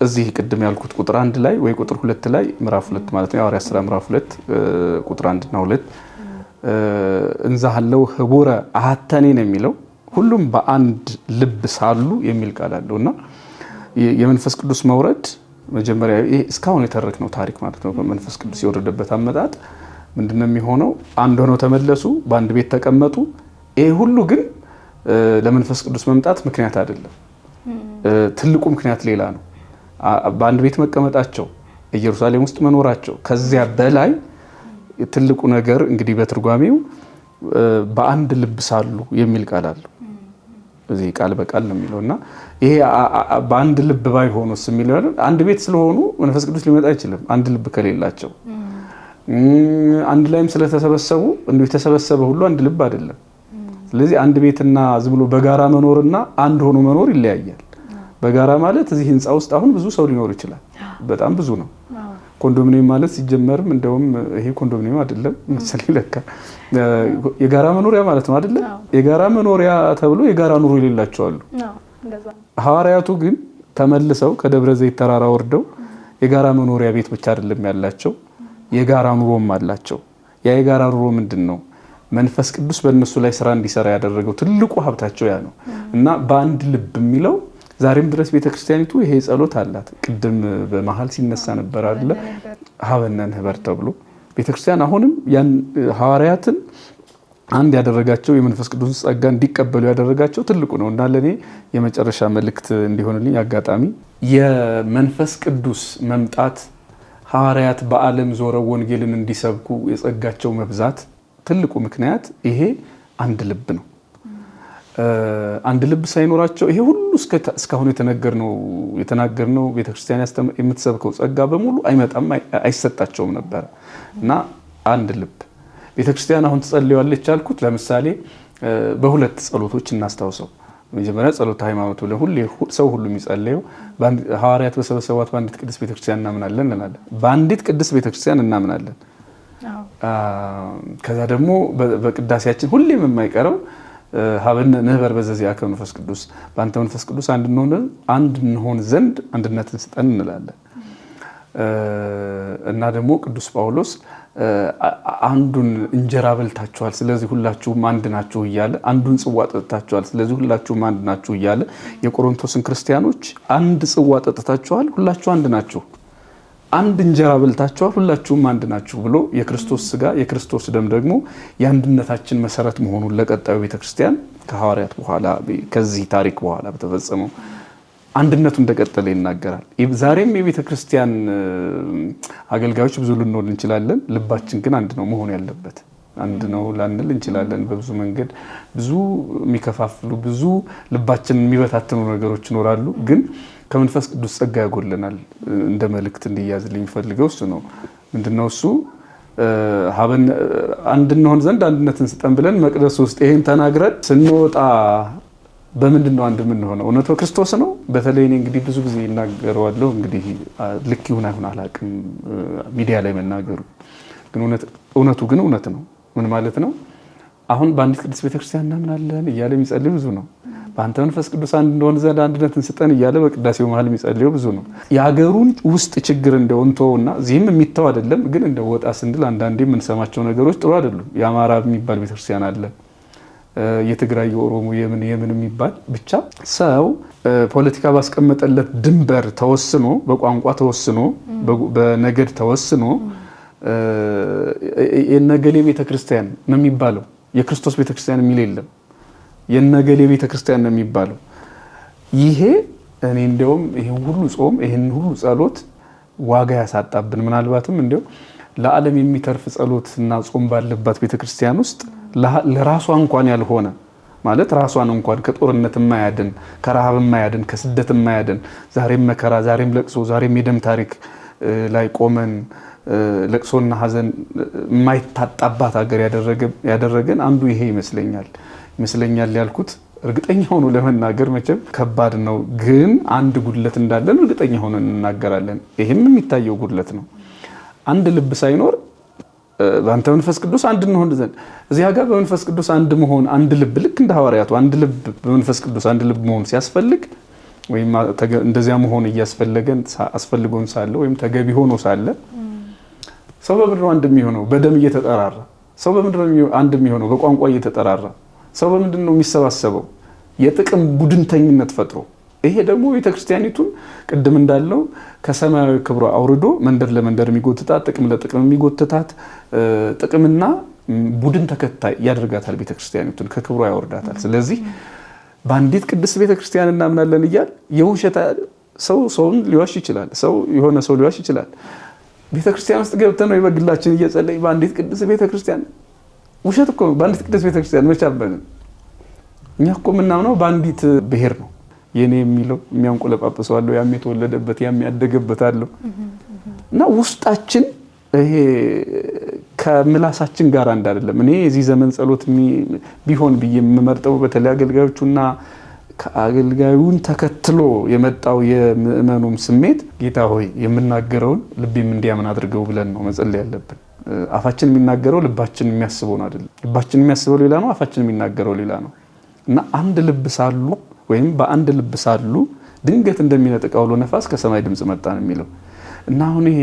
እዚህ ቅድም ያልኩት ቁጥር 1 ላይ ወይ ቁጥር 2 ላይ ምዕራፍ 2 ማለት ነው ሐዋርያት ሥራ ምዕራፍ 2 ቁጥር 1 እና 2 እንዛሃለው ህቡረ አሐተኔ ነው የሚለው። ሁሉም በአንድ ልብ ሳሉ የሚል ቃል አለውና የመንፈስ ቅዱስ መውረድ መጀመሪያ ይሄ እስካሁን የተረክነው ታሪክ ማለት ነው። በመንፈስ ቅዱስ የወረደበት አመጣጥ ምንድነው የሚሆነው? አንድ ሆነው ተመለሱ፣ በአንድ ቤት ተቀመጡ። ይሄ ሁሉ ግን ለመንፈስ ቅዱስ መምጣት ምክንያት አይደለም። ትልቁ ምክንያት ሌላ ነው። በአንድ ቤት መቀመጣቸው፣ ኢየሩሳሌም ውስጥ መኖራቸው፣ ከዚያ በላይ ትልቁ ነገር እንግዲህ በትርጓሜው በአንድ ልብ ሳሉ የሚል ቃል አለው። እዚህ ቃል በቃል ነው የሚለውና ይሄ በአንድ ልብ ባይሆኑስ የሚለው አንድ ቤት ስለሆኑ መንፈስ ቅዱስ ሊመጣ አይችልም። አንድ ልብ ከሌላቸው አንድ ላይም ስለተሰበሰቡ እንዴ የተሰበሰበ ሁሉ አንድ ልብ አይደለም። ስለዚህ አንድ ቤትና ዝም ብሎ በጋራ መኖርና አንድ ሆኖ መኖር ይለያያል። በጋራ ማለት እዚህ ህንፃ ውስጥ አሁን ብዙ ሰው ሊኖር ይችላል። በጣም ብዙ ነው። ኮንዶሚኒየም ማለት ሲጀመርም እንደውም ይሄ ኮንዶሚኒየም አይደለም መሰለኝ ለካ የጋራ መኖሪያ ማለት ነው አይደለ? የጋራ መኖሪያ ተብሎ የጋራ ኑሮ የሌላቸው አሉ። ሐዋርያቱ ግን ተመልሰው ከደብረ ዘይት ተራራ ወርደው የጋራ መኖሪያ ቤት ብቻ አይደለም ያላቸው፣ የጋራ ኑሮም አላቸው። ያ የጋራ ኑሮ ምንድነው? መንፈስ ቅዱስ በእነሱ ላይ ስራ እንዲሰራ ያደረገው ትልቁ ሀብታቸው ያ ነው እና በአንድ ልብ የሚለው ዛሬም ድረስ ቤተክርስቲያኒቱ ይሄ ጸሎት አላት። ቅድም በመሃል ሲነሳ ነበር አይደለ? ሀበነ ንህበር ተብሎ ቤተክርስቲያን አሁንም ያን ሐዋርያትን አንድ ያደረጋቸው የመንፈስ ቅዱስ ጸጋ እንዲቀበሉ ያደረጋቸው ትልቁ ነው እና ለኔ የመጨረሻ መልእክት እንዲሆንልኝ አጋጣሚ የመንፈስ ቅዱስ መምጣት ሐዋርያት በዓለም ዞረው ወንጌልን እንዲሰብኩ የጸጋቸው መብዛት ትልቁ ምክንያት ይሄ አንድ ልብ ነው። አንድ ልብ ሳይኖራቸው ይሄ ሁሉ እስካሁን የተናገርነው ቤተክርስቲያን የምትሰብከው ጸጋ በሙሉ አይመጣም፣ አይሰጣቸውም ነበር እና አንድ ልብ ቤተክርስቲያን አሁን ትጸልያለች አልኩት። ለምሳሌ በሁለት ጸሎቶች እናስታውሰው። መጀመሪያ ጸሎተ ሃይማኖቱ ለሁሉ ሰው ሁሉ የሚጸልየው ሐዋርያት በሰበሰቧት በአንዲት ቅድስት ቤተክርስቲያን እናምናለን እንላለን። በአንዲት ቅድስት ቤተክርስቲያን እናምናለን። ከዛ ደግሞ በቅዳሴያችን ሁሌም የማይቀረው ሀበነ ንህበር በዘዚአከ መንፈስ ቅዱስ፣ በአንተ መንፈስ ቅዱስ አንድ እንሆን ዘንድ አንድነትን ስጠን እንላለን እና ደግሞ ቅዱስ ጳውሎስ አንዱን እንጀራ በልታችኋል ስለዚህ ሁላችሁም አንድ ናችሁ እያለ አንዱን ጽዋ ጠጥታችኋል ስለዚህ ሁላችሁም አንድ ናችሁ እያለ የቆሮንቶስን ክርስቲያኖች አንድ ጽዋ ጠጥታችኋል ሁላችሁ አንድ ናችሁ፣ አንድ እንጀራ በልታችኋል ሁላችሁም አንድ ናችሁ ብሎ የክርስቶስ ስጋ የክርስቶስ ደም ደግሞ የአንድነታችን መሰረት መሆኑን ለቀጣዩ ቤተክርስቲያን ከሐዋርያት በኋላ ከዚህ ታሪክ በኋላ በተፈጸመው አንድነቱ እንደቀጠለ ይናገራል። ዛሬም የቤተክርስቲያን አገልጋዮች ብዙ ልንሆን እንችላለን። ልባችን ግን አንድ ነው መሆን ያለበት። አንድ ነው ላንል እንችላለን። በብዙ መንገድ ብዙ የሚከፋፍሉ ብዙ ልባችንን የሚበታተኑ ነገሮች ይኖራሉ። ግን ከመንፈስ ቅዱስ ጸጋ ያጎለናል። እንደ መልእክት እንዲያዝልኝ ፈልገው እሱ ነው። ምንድነው እሱ? አንድ እንሆን ዘንድ አንድነትን ስጠን ብለን መቅደስ ውስጥ ይሄን ተናግረን ስንወጣ በምንድነው አንድ የምንሆነው? እውነቱ ክርስቶስ ነው። በተለይ እኔ እንግዲህ ብዙ ጊዜ ይናገረዋለሁ። እንግዲህ ልክ ይሁን አይሁን አላውቅም ሚዲያ ላይ መናገሩ፣ ግን እውነቱ ግን እውነት ነው። ምን ማለት ነው? አሁን በአንዲት ቅድስት ቤተክርስቲያን እናምናለን እያለ የሚጸልዩ ብዙ ነው። በአንተ መንፈስ ቅዱስ አንድ እንደሆነ ዘንድ አንድነትን ስጠን እያለ በቅዳሴው መሀል የሚጸልየው ብዙ ነው። የሀገሩን ውስጥ ችግር እንደውንተውና እዚህም የሚተው አይደለም። ግን እንደ ወጣ ስንል አንዳንዴ የምንሰማቸው ነገሮች ጥሩ አይደሉም። የአማራ የሚባል ቤተክርስቲያን አለ፣ የትግራይ፣ የኦሮሞ፣ የምን የሚባል ብቻ ሰው ፖለቲካ ባስቀመጠለት ድንበር ተወስኖ፣ በቋንቋ ተወስኖ፣ በነገድ ተወስኖ የነገሌ ቤተክርስቲያን ነው የሚባለው። የክርስቶስ ቤተክርስቲያን የሚል የለም። የነገሌ ቤተክርስቲያን ነው የሚባለው። ይሄ እኔ እንደውም ይሄን ሁሉ ጾም ይሄን ሁሉ ጸሎት ዋጋ ያሳጣብን። ምናልባትም እንደው ለዓለም የሚተርፍ ጸሎትና ጾም ባለባት ቤተክርስቲያን ውስጥ ለራሷ እንኳን ያልሆነ ማለት ራሷን እንኳን ከጦርነት የማያድን ከረሃብ የማያድን ከስደት የማያድን ዛሬም መከራ ዛሬም ለቅሶ ዛሬም የደም ታሪክ ላይ ቆመን ለቅሶና ሐዘን የማይታጣባት ሀገር ያደረገን አንዱ ይሄ ይመስለኛል ያልኩት እርግጠኛ ሆኖ ለመናገር መቼም ከባድ ነው። ግን አንድ ጉድለት እንዳለን እርግጠኛ ሆነን እንናገራለን። ይሄም የሚታየው ጉድለት ነው። አንድ ልብ ሳይኖር በአንተ መንፈስ ቅዱስ አንድ እንሆን ዘንድ እዚህ ጋር በመንፈስ ቅዱስ አንድ መሆን አንድ ልብ ልክ እንደ ሐዋርያቱ አንድ ልብ በመንፈስ ቅዱስ አንድ ልብ መሆን ሲያስፈልግ ወይም እንደዚያ መሆን እያስፈለገን አስፈልጎን ሳለ ወይም ተገቢ ሆኖ ሳለ ሰው በምድር አንድ የሚሆነው በደም እየተጠራራ፣ ሰው በምድር አንድ የሚሆነው በቋንቋ እየተጠራራ፣ ሰው በምንድን ነው የሚሰባሰበው? የጥቅም ቡድንተኝነት ፈጥሮ። ይሄ ደግሞ ቤተክርስቲያኒቱን ቅድም እንዳለው ከሰማያዊ ክብሯ አውርዶ መንደር ለመንደር የሚጎትታት ጥቅም ለጥቅም የሚጎትታት ጥቅምና ቡድን ተከታይ ያደርጋታል። ቤተክርስቲያኒቱን ከክብሯ ያወርዳታል። ስለዚህ በአንዲት ቅድስት ቤተክርስቲያን እናምናለን እያል የውሸት ሰውን ሊዋሽ ይችላል። የሆነ ሰው ሊዋሽ ይችላል። ቤተክርስቲያን ውስጥ ገብተን ነው በግላችን እየጸለይ በአንዲት ቅድስት ቤተክርስቲያን ውሸት እኮ በአንዲት ቅድስት ቤተክርስቲያን መቻበልን እኛ እኮ የምናምነው በአንዲት ብሔር ነው። የኔ የሚለው የሚያንቆለጳጵሰው አለው፣ ያም የተወለደበት ያም ያደገበት አለው እና ውስጣችን ይሄ ከምላሳችን ጋር አንድ አይደለም። እኔ የዚህ ዘመን ጸሎት ቢሆን ብዬ የምመርጠው በተለይ አገልጋዮቹና ከአገልጋዩን ተከትሎ የመጣው የምእመኑም ስሜት ጌታ ሆይ የምናገረውን ልቤም እንዲያምን አድርገው ብለን ነው መጸለይ ያለብን። አፋችን የሚናገረው ልባችን የሚያስበው ነው አይደለም። ልባችን የሚያስበው ሌላ ነው፣ አፋችን የሚናገረው ሌላ ነው እና አንድ ልብ ሳሉ ወይም በአንድ ልብ ሳሉ ድንገት እንደሚነጥቅ አውሎ ነፋስ ከሰማይ ድምጽ መጣ ነው የሚለው እና አሁን ይሄ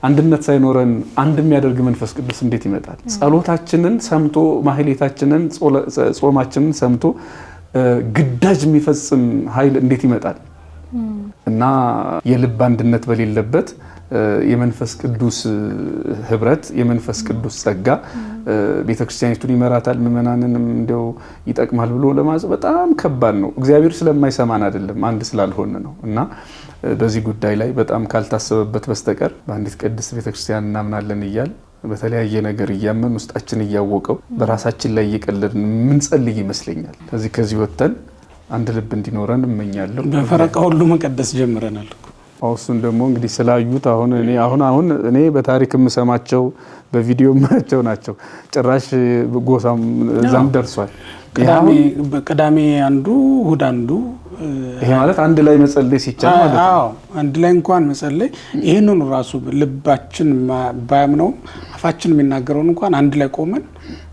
አንድነት ሳይኖረን አንድ የሚያደርግ መንፈስ ቅዱስ እንዴት ይመጣል? ጸሎታችንን ሰምቶ ማህሌታችንን ጾማችንን ሰምቶ ግዳጅ የሚፈጽም ኃይል እንዴት ይመጣል? እና የልብ አንድነት በሌለበት የመንፈስ ቅዱስ ህብረት የመንፈስ ቅዱስ ጸጋ ቤተክርስቲያኒቱን ይመራታል ምእመናንንም እንደው ይጠቅማል ብሎ ለማዘዝ በጣም ከባድ ነው። እግዚአብሔር ስለማይሰማን አይደለም አንድ ስላልሆነ ነው። እና በዚህ ጉዳይ ላይ በጣም ካልታሰበበት በስተቀር በአንዲት ቅድስት ቤተክርስቲያን እናምናለን እያል በተለያየ ነገር እያመን ውስጣችን እያወቀው በራሳችን ላይ እየቀለድን ምንጸልይ ይመስለኛል። ከዚህ ወጥተን አንድ ልብ እንዲኖረን እመኛለሁ። በፈረቃ ሁሉ መቀደስ ጀምረናል። እሱን ደግሞ እንግዲህ ስላዩት አሁን እኔ በታሪክ የምሰማቸው በቪዲዮ የማያቸው ናቸው። ጭራሽ ጎሳም እዛም ደርሷል። ቅዳሜ አንዱ እሑድ አንዱ ይሄ ማለት አንድ ላይ መጸለይ ሲቻል ማለት ነው። አንድ ላይ እንኳን መጸለይ ይሄንን ራሱ ልባችን ባያምነው አፋችን የሚናገረውን እንኳን አንድ ላይ ቆመን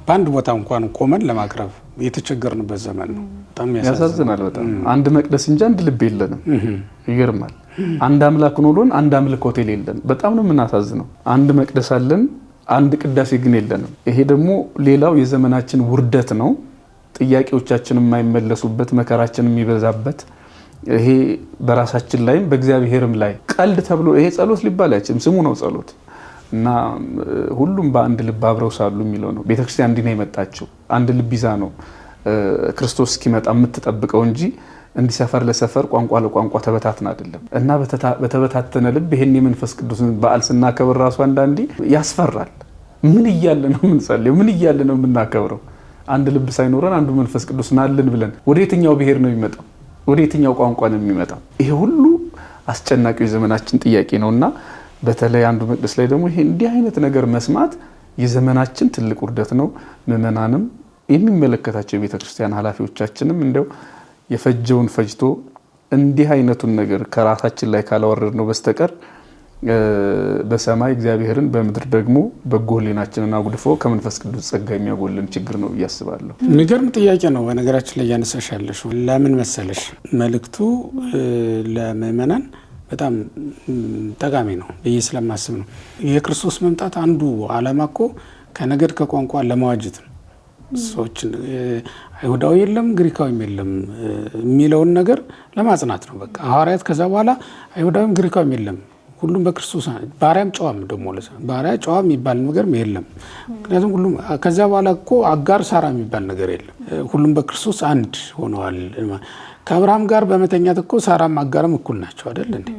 በአንድ ቦታ እንኳን ቆመን ለማቅረብ የተቸገርንበት ዘመን ነው። በጣም ያሳዝናል። በጣም አንድ መቅደስ እንጂ አንድ ልብ የለንም። ይገርማል። አንድ አምላክ ኖሮን አንድ አምልኮ ሆቴል የለን። በጣም ነው የምናሳዝነው። አንድ መቅደስ አለን፣ አንድ ቅዳሴ ግን የለንም። ይሄ ደግሞ ሌላው የዘመናችን ውርደት ነው። ጥያቄዎቻችን የማይመለሱበት መከራችን የሚበዛበት ይሄ በራሳችን ላይም በእግዚአብሔርም ላይ ቀልድ ተብሎ ይሄ ጸሎት ሊባል አይችልም። ስሙ ነው ጸሎት እና ሁሉም በአንድ ልብ አብረው ሳሉ የሚለው ነው። ቤተክርስቲያን እንዲህ ነው የመጣችው። አንድ ልብ ይዛ ነው ክርስቶስ እስኪመጣ የምትጠብቀው እንጂ እንዲህ ሰፈር ለሰፈር ቋንቋ ለቋንቋ ተበታትና አይደለም። እና በተበታተነ ልብ ይሄን የመንፈስ ቅዱስን በዓል ስናከብር ራሱ አንዳንዴ ያስፈራል። ምን እያለ ነው የምንጸልየው? ምን እያለ ነው የምናከብረው? አንድ ልብ ሳይኖረን አንዱ መንፈስ ቅዱስ ናልን ብለን ወደ የትኛው ብሔር ነው የሚመጣው? ወደ የትኛው ቋንቋ ነው የሚመጣው? ይሄ ሁሉ አስጨናቂው የዘመናችን ጥያቄ ነውና በተለይ አንዱ መቅደስ ላይ ደግሞ ይሄ እንዲህ አይነት ነገር መስማት የዘመናችን ትልቅ ውርደት ነው። ምእመናንም የሚመለከታቸው የቤተክርስቲያን ኃላፊዎቻችንም እንደው የፈጀውን ፈጅቶ እንዲህ አይነቱን ነገር ከራሳችን ላይ ካላወረድ ነው በስተቀር በሰማይ እግዚአብሔርን በምድር ደግሞ በጎ ሕሊናችንን አጉድፎ ከመንፈስ ቅዱስ ጸጋ የሚያጎልን ችግር ነው እያስባለሁ። የሚገርም ጥያቄ ነው። በነገራችን ላይ ያነሳሻለሽ ለምን መሰለሽ መልእክቱ ለምእመናን በጣም ጠቃሚ ነው ብዬ ስለማስብ ነው። የክርስቶስ መምጣት አንዱ ዓላማ እኮ ከነገድ ከቋንቋ ለማዋጀት ነው። ሰዎችን አይሁዳዊ የለም ግሪካዊም የለም የሚለውን ነገር ለማጽናት ነው። በቃ ሐዋርያት ከዛ በኋላ አይሁዳዊም ግሪካዊም የለም ሁሉም በክርስቶስ ባሪያም ጨዋም ደግሞ ባሪያ ጨዋ የሚባል ነገር የለም። ምክንያቱም ሁሉም ከዛ በኋላ እኮ አጋር ሳራ የሚባል ነገር የለም። ሁሉም በክርስቶስ አንድ ሆነዋል። ከአብርሃም ጋር በመተኛት እኮ ሳራም አጋርም እኩል ናቸው አይደል እንዴ?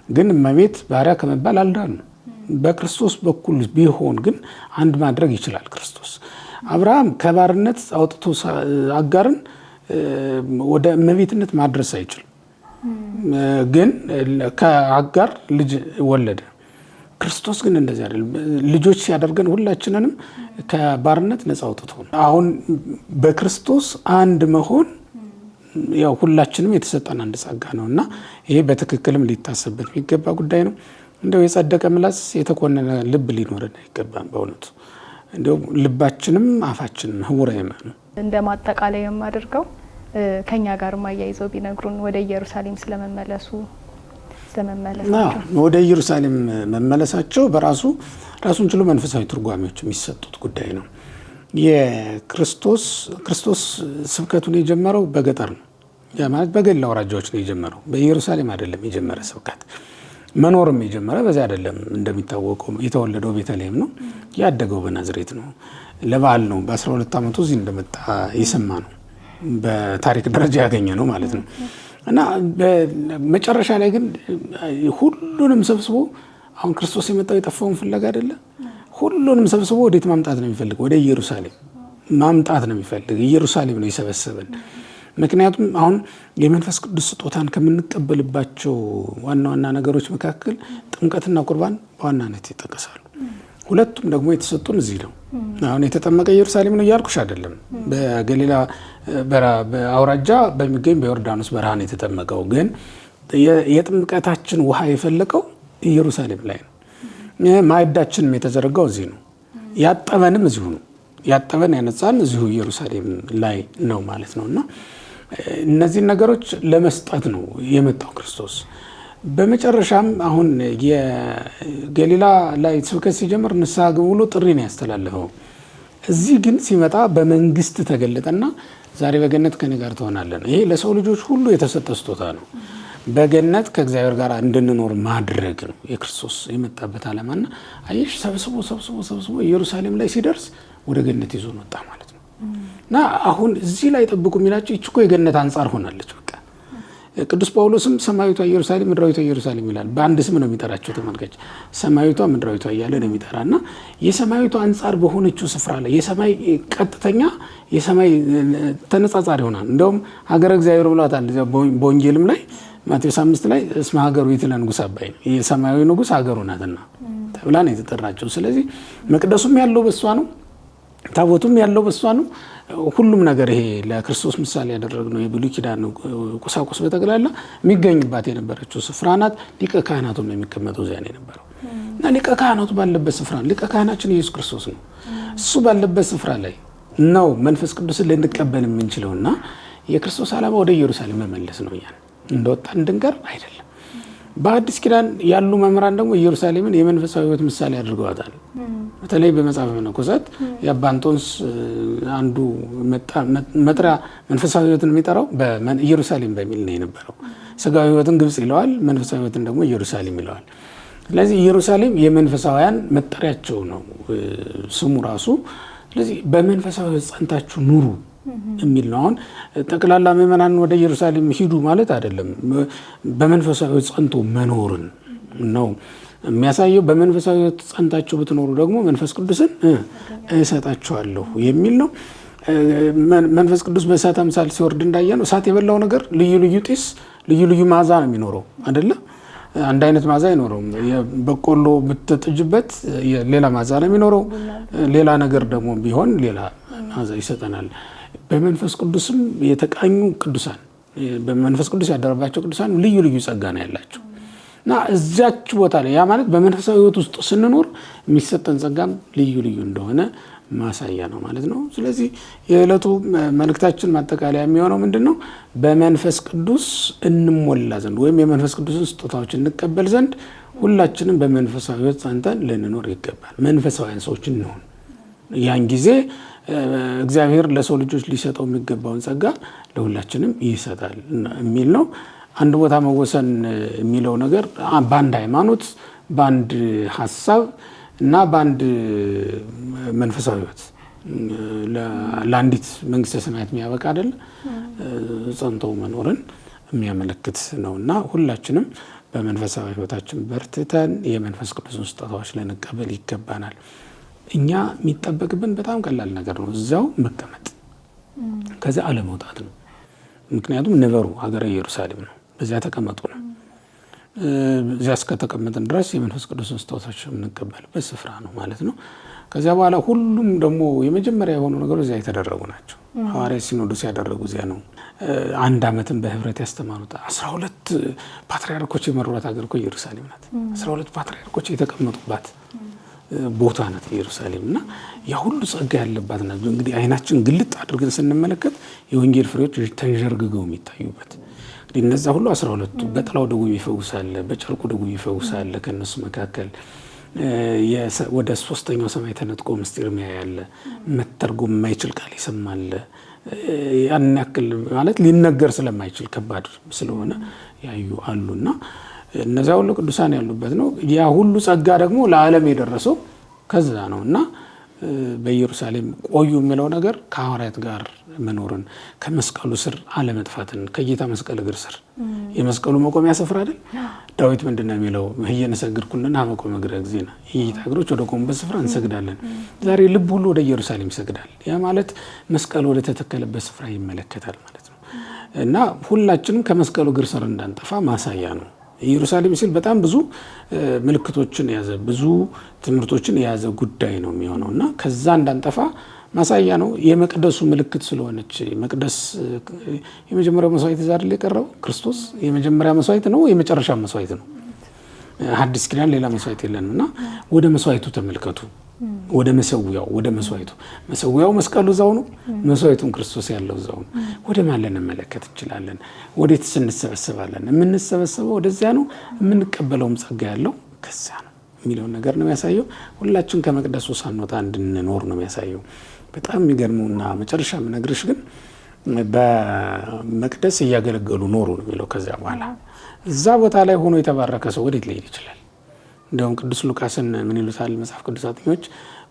ግን እመቤት ባሪያ ከመባል አልዳኑ። በክርስቶስ በኩል ቢሆን ግን አንድ ማድረግ ይችላል ክርስቶስ። አብርሃም ከባርነት አውጥቶ አጋርን ወደ እመቤትነት ማድረስ አይችልም። ግን ከአጋር ልጅ ወለደ። ክርስቶስ ግን እንደዚህ አይደለም። ልጆች ሲያደርገን ሁላችንንም ከባርነት ነፃ አውጥቶ አሁን በክርስቶስ አንድ መሆን ያው ሁላችንም የተሰጠን አንድ ጸጋ ነውና ይሄ በትክክልም ሊታሰብበት የሚገባ ጉዳይ ነው። እንደው የጸደቀ ምላስ የተኮነነ ልብ ሊኖረን አይገባም። በእውነቱ እንደው ልባችንም አፋችንም ህውራ የማኑ እንደ ማጠቃለያ የማደርገው ከኛ ጋር ማያይዘው ቢነግሩን ወደ ኢየሩሳሌም ስለመመለሳቸው ወደ ኢየሩሳሌም መመለሳቸው በራሱ ራሱን ችሎ መንፈሳዊ ትርጓሜዎች የሚሰጡት ጉዳይ ነው። የክርስቶስ ስብከቱን የጀመረው በገጠር ነው። ያ ማለት በገሊላ አውራጃዎች ነው የጀመረው። በኢየሩሳሌም አይደለም የጀመረ ስብከት። መኖርም የጀመረ በዚያ አይደለም። እንደሚታወቀው የተወለደው ቤተልሔም ነው፣ ያደገው በናዝሬት ነው። ለበዓል ነው በ12 ዓመቱ እዚህ እንደመጣ የሰማ ነው። በታሪክ ደረጃ ያገኘ ነው ማለት ነው። እና በመጨረሻ ላይ ግን ሁሉንም ሰብስቦ አሁን ክርስቶስ የመጣው የጠፋውን ፍለጋ አይደለ? ሁሉንም ሰብስቦ ወዴት ማምጣት ነው የሚፈልግ? ወደ ኢየሩሳሌም ማምጣት ነው የሚፈልግ። ኢየሩሳሌም ነው የሰበሰበን። ምክንያቱም አሁን የመንፈስ ቅዱስ ስጦታን ከምንቀበልባቸው ዋና ዋና ነገሮች መካከል ጥምቀትና ቁርባን በዋናነት ይጠቀሳሉ። ሁለቱም ደግሞ የተሰጡን እዚህ ነው። አሁን የተጠመቀ ኢየሩሳሌም ነው እያልኩሽ አይደለም። በገሊላ በአውራጃ በሚገኝ በዮርዳኖስ በረሃ ነው የተጠመቀው። ግን የጥምቀታችን ውሃ የፈለቀው ኢየሩሳሌም ላይ ነው። ማዕዳችንም የተዘረጋው እዚህ ነው። ያጠበንም እዚሁ ነው። ያጠበን ያነጻን እዚሁ ኢየሩሳሌም ላይ ነው ማለት ነው። እና እነዚህን ነገሮች ለመስጠት ነው የመጣው ክርስቶስ። በመጨረሻም አሁን የገሊላ ላይ ስብከት ሲጀምር ንስሐ ግቡ ብሎ ጥሪ ነው ያስተላለፈው። እዚህ ግን ሲመጣ በመንግስት ተገለጠና ዛሬ በገነት ከኔ ጋር ትሆናለህ። ይሄ ለሰው ልጆች ሁሉ የተሰጠ ስጦታ ነው። በገነት ከእግዚአብሔር ጋር እንድንኖር ማድረግ ነው የክርስቶስ የመጣበት ዓላማና አየሽ ሰብስቦ ኢየሩሳሌም ላይ ሲደርስ ወደ ገነት ይዞ መጣ ማለት ነው። እና አሁን እዚህ ላይ ጠብቁ የሚላቸው ይችኮ የገነት አንጻር ሆናለች። በቃ ቅዱስ ጳውሎስም ሰማያዊቷ ኢየሩሳሌም ምድራዊቷ ኢየሩሳሌም ይላል። በአንድ ስም ነው የሚጠራቸው። ተመልከች፣ ሰማያዊቷ ምድራዊቷ እያለ ነው የሚጠራና የሰማያዊቷ አንጻር በሆነችው ስፍራ ላይ የሰማይ ቀጥተኛ የሰማይ ተነጻጻሪ ሆናል። እንደውም ሀገረ እግዚአብሔር ብሏታል በወንጌልም ላይ ማቴዎስ 5 ላይ እስመ ሀገሩ ይእቲ ንጉሥ አባይ ነው፣ የሰማያዊ ንጉሥ ሀገሩ ናትና ተብላ ነው የተጠራቸው። ስለዚህ መቅደሱም ያለው በሷ ነው፣ ታቦቱም ያለው በሷ ነው። ሁሉም ነገር ይሄ ለክርስቶስ ምሳሌ ያደረግነው የብሉይ ኪዳን ቁሳቁስ በጠቅላላ የሚገኝባት የነበረችው ስፍራ ናት። ሊቀ ካህናቱ ነው የሚቀመጠው እዚያ ነው የነበረው እና ሊቀ ካህናቱ ባለበት ስፍራ ሊቀ ካህናችን ኢየሱስ ክርስቶስ ነው። እሱ ባለበት ስፍራ ላይ ነው መንፈስ ቅዱስን ልንቀበል የምንችለውና የክርስቶስ ዓላማ ወደ ኢየሩሳሌም መመለስ ነው። ያን እንደወጣ እንድንቀር አይደለም። በአዲስ ኪዳን ያሉ መምህራን ደግሞ ኢየሩሳሌምን የመንፈሳዊ ሕይወት ምሳሌ አድርገዋታል። በተለይ በመጽሐፈ መነኮሳት የአባ እንጦንስ አንዱ መጥሪያ መንፈሳዊ ሕይወትን የሚጠራው ኢየሩሳሌም በሚል ነው የነበረው። ስጋዊ ሕይወትን ግብጽ ይለዋል፣ መንፈሳዊ ሕይወትን ደግሞ ኢየሩሳሌም ይለዋል። ስለዚህ ኢየሩሳሌም የመንፈሳውያን መጠሪያቸው ነው ስሙ ራሱ። ስለዚህ በመንፈሳዊ ሕይወት ጸንታችሁ ኑሩ የሚል ነው። አሁን ጠቅላላ ምዕመናን ወደ ኢየሩሳሌም ሂዱ ማለት አይደለም። በመንፈሳዊ ጸንቶ መኖርን ነው የሚያሳየው። በመንፈሳዊ ጸንታችሁ ብትኖሩ ደግሞ መንፈስ ቅዱስን እሰጣችኋለሁ የሚል ነው። መንፈስ ቅዱስ በእሳት አምሳል ሲወርድ እንዳየነው እሳት የበላው ነገር ልዩ ልዩ ጢስ፣ ልዩ ልዩ መዓዛ ነው የሚኖረው አይደለ? አንድ አይነት መዓዛ አይኖረውም። በቆሎ ብትጥጅበት ሌላ መዓዛ ነው የሚኖረው። ሌላ ነገር ደግሞ ቢሆን ሌላ መዓዛ ይሰጠናል። በመንፈስ ቅዱስም የተቃኙ ቅዱሳን በመንፈስ ቅዱስ ያደረባቸው ቅዱሳን ልዩ ልዩ ጸጋ ነው ያላቸው እና እዛች ቦታ ላይ ያ ማለት በመንፈሳዊ ሕይወት ውስጥ ስንኖር የሚሰጠን ጸጋም ልዩ ልዩ እንደሆነ ማሳያ ነው ማለት ነው። ስለዚህ የዕለቱ መልእክታችን ማጠቃለያ የሚሆነው ምንድን ነው? በመንፈስ ቅዱስ እንሞላ ዘንድ ወይም የመንፈስ ቅዱስን ስጦታዎች እንቀበል ዘንድ ሁላችንም በመንፈሳዊ ሕይወት ጸንተን ልንኖር ይገባል። መንፈሳዊያን ሰዎች እንሆን። ያን ጊዜ እግዚአብሔር ለሰው ልጆች ሊሰጠው የሚገባውን ጸጋ ለሁላችንም ይሰጣል የሚል ነው። አንድ ቦታ መወሰን የሚለው ነገር በአንድ ሃይማኖት፣ በአንድ ሀሳብ እና በአንድ መንፈሳዊ ሕይወት ለአንዲት መንግስተ ሰማያት የሚያበቃ አይደል፣ ጸንቶ መኖርን የሚያመለክት ነውና ሁላችንም በመንፈሳዊ ሕይወታችን በርትተን የመንፈስ ቅዱስን ስጦታዎች ልንቀበል ይገባናል። እኛ የሚጠበቅብን በጣም ቀላል ነገር ነው። እዛው መቀመጥ ከዚያ አለመውጣት ነው። ምክንያቱም ነበሩ ሀገረ ኢየሩሳሌም ነው። በዚያ ተቀመጡ ነው። እዚያ እስከተቀመጥን ድረስ የመንፈስ ቅዱስን ስጦታዎች የምንቀበልበት ስፍራ ነው ማለት ነው። ከዚያ በኋላ ሁሉም ደግሞ የመጀመሪያ የሆኑ ነገሮች እዚያ የተደረጉ ናቸው። ሐዋርያት ሲኖዶስ ያደረጉ እዚያ ነው። 1 ዓመትን በህብረት ያስተማሩት 12 ፓትርያርኮች የመሩት ሀገር እኮ ኢየሩሳሌም ናት። 12 ፓትርያርኮች የተቀመጡባት ቦታ ናት ኢየሩሳሌም እና ያ ሁሉ ጸጋ ያለባት ናት። እንግዲህ አይናችን ግልጥ አድርገን ስንመለከት የወንጌል ፍሬዎች ተንዠርግገው የሚታዩበት እንግዲህ እነዛ ሁሉ 12ቱ በጥላው ድውይ ይፈውሳል፣ በጨርቁ ድውይ ይፈውሳል። ከነሱ መካከል ወደ 3ኛው ሰማይ ተነጥቆ ምስጢር ያያለ፣ መተርጎም የማይችል ቃል ይሰማል። ያን ያክል ማለት ሊነገር ስለማይችል ከባድ ስለሆነ ያዩ አሉና እነዚያ ሁሉ ቅዱሳን ያሉበት ነው። ያ ሁሉ ጸጋ ደግሞ ለዓለም የደረሰው ከዛ ነው እና በኢየሩሳሌም ቆዩ የሚለው ነገር ከሐዋርያት ጋር መኖርን፣ ከመስቀሉ ስር አለመጥፋትን፣ ከጌታ መስቀል እግር ስር የመስቀሉ መቆሚያ ስፍራ አይደል? ዳዊት ምንድነው የሚለው? ህየነሰግድኩልን አመቆ መግረ ግዚና የጌታ እግሮች ወደ ቆሙበት ስፍራ እንሰግዳለን። ዛሬ ልብ ሁሉ ወደ ኢየሩሳሌም ይሰግዳል። ያ ማለት መስቀል ወደ ተተከለበት ስፍራ ይመለከታል ማለት ነው። እና ሁላችንም ከመስቀሉ እግር ስር እንዳንጠፋ ማሳያ ነው። ኢየሩሳሌም ሲል በጣም ብዙ ምልክቶችን የያዘ ብዙ ትምህርቶችን የያዘ ጉዳይ ነው የሚሆነው እና ከዛ እንዳንጠፋ ማሳያ ነው። የመቅደሱ ምልክት ስለሆነች መቅደስ የመጀመሪያው መስዋዕት ዛሬ የቀረበው ክርስቶስ የመጀመሪያ መስዋዕት ነው፣ የመጨረሻ መስዋዕት ነው። ሐዲስ ኪዳን ሌላ መስዋዕት የለንም እና ወደ መስዋዕቱ ተመልከቱ። ወደ መሰዊያው መስቀሉ እዛው ነው፣ መስዋዕቱም ክርስቶስ ያለው እዛው ነው። ወደ ማን ልንመለከት እንችላለን? ወዴትስ እንሰበሰባለን? የምንሰበሰበው ወደዚያ ነው፣ የምንቀበለውም ጸጋ ያለው ከዚያ ነው የሚለውን ነገር ነው የሚያሳየው። ሁላችን ከመቅደሱ ሳንወጣ እንድንኖር ነው የሚያሳየው። በጣም የሚገርመውና መጨረሻ የምነግርሽ ግን በመቅደስ እያገለገሉ ኖሩ ነው የሚለው። ከዚያ በኋላ እዛ ቦታ ላይ ሆኖ የተባረከ ሰው ወዴት ሊሄድ ይችላል? እንደውም ቅዱስ ሉቃስን ምን ይሉታል መጽሐፍ ቅዱስ አጥኚዎች?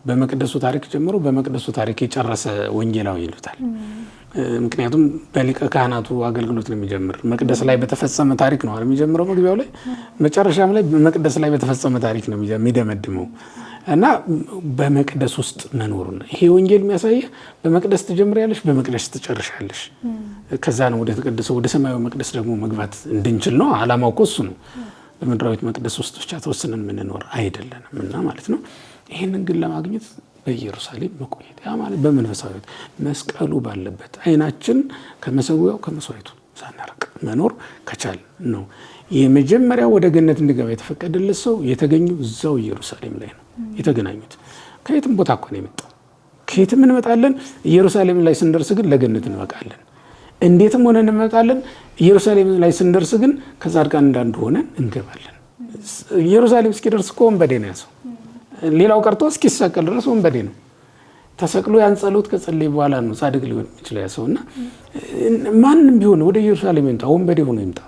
በመቅደሱ ታሪክ ጀምሮ በመቅደሱ ታሪክ የጨረሰ ወንጌላዊ ይሉታል። ምክንያቱም በሊቀ ካህናቱ አገልግሎት ነው የሚጀምር። መቅደስ ላይ በተፈጸመ ታሪክ ነው የሚጀምረው መግቢያው ላይ፣ መጨረሻም ላይ መቅደስ ላይ በተፈጸመ ታሪክ ነው የሚደመድመው እና በመቅደስ ውስጥ መኖር ነው ይሄ ወንጌል የሚያሳየው። በመቅደስ ትጀምሪያለሽ፣ በመቅደስ ትጨርሻለሽ። ከዛ ነው ወደ ተቀደሰው ወደ ሰማያዊ መቅደስ ደግሞ መግባት እንድንችል ነው ዓላማው እኮ እሱ ነው። በምድራዊት መቅደስ ውስጥ ብቻ ተወስነን የምንኖር አይደለንም እና ማለት ነው። ይህንን ግን ለማግኘት በኢየሩሳሌም መቆየት፣ ያ ማለት በመንፈሳዊት መስቀሉ ባለበት አይናችን ከመሰዊያው ከመስዋዕቱ ሳናርቅ መኖር ከቻል ነው። የመጀመሪያው ወደ ገነት እንዲገባ የተፈቀደለት ሰው የተገኘው እዛው ኢየሩሳሌም ላይ ነው የተገናኙት። ከየትም ቦታ እኮ ነው የመጣው፣ ከየትም እንመጣለን። ኢየሩሳሌም ላይ ስንደርስ ግን ለገነት እንበቃለን። እንዴትም ሆነን እንመጣለን። ኢየሩሳሌም ላይ ስንደርስ ግን ከጻድቃን እንዳንዱ ሆነን እንገባለን። ኢየሩሳሌም እስኪደርስ እኮ ወንበዴ ነው ያሰው። ሌላው ቀርቶ እስኪሰቀል ድረስ ወንበዴ ነው። ተሰቅሎ ያን ጸሎት ከጸለይ በኋላ ነው ጻድቅ ሊሆን የሚችለው ያሰውና ማንም ቢሆን ወደ ኢየሩሳሌም ይምጣ፣ ወንበዴ ሆኖ ይምጣ።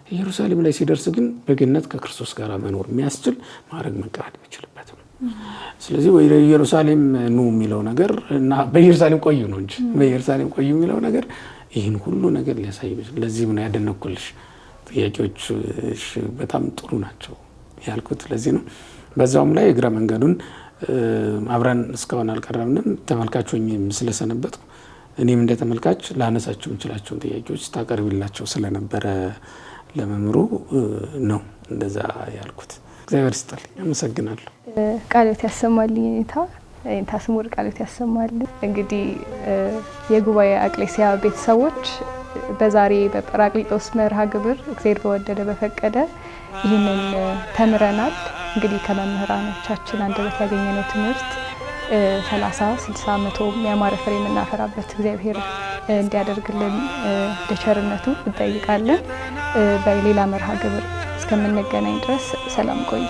ኢየሩሳሌም ላይ ሲደርስ ግን በገነት ከክርስቶስ ጋር መኖር የሚያስችል ማድረግ መቀበል የሚችልበት ነው። ስለዚህ ወደ ኢየሩሳሌም ኑ የሚለው ነገር እና በኢየሩሳሌም ቆዩ ነው እንጂ በኢየሩሳሌም ቆዩ የሚለው ነገር ይህን ሁሉ ነገር ሊያሳይ ይችላል። ለዚህ ነው ያደነኩልሽ። ጥያቄዎች በጣም ጥሩ ናቸው ያልኩት ለዚህ ነው። በዛውም ላይ እግረ መንገዱን አብረን እስካሁን አልቀረብንም። ተመልካቾኝም ስለሰነበትኩ እኔም እንደ ተመልካች ላነሳቸው የምችላቸውን ጥያቄዎች ታቀርቢላቸው ስለነበረ ለመምሩ ነው እንደዛ ያልኩት። እግዚአብሔር ይስጥልኝ፣ አመሰግናለሁ። ቃልዎት ያሰማልኝ ኔታ ስሙር ቃልዎት ያሰማልኝ። እንግዲህ የጉባኤ አቅሌሲያ ቤተሰቦች በዛሬ በጰራቅሊጦስ መርሃ ግብር እግዚአብሔር በወደደ በፈቀደ ይህንን ተምረናል። እንግዲህ ከመምህራኖቻችን አንደበት ያገኘነው ትምህርት 30፣ 60፣ 100 ያማረ ፍሬ የምናፈራበት እግዚአብሔር እንዲያደርግልን ለቸርነቱ እንጠይቃለን። በሌላ መርሃ ግብር እስከምንገናኝ ድረስ ሰላም ቆዩ።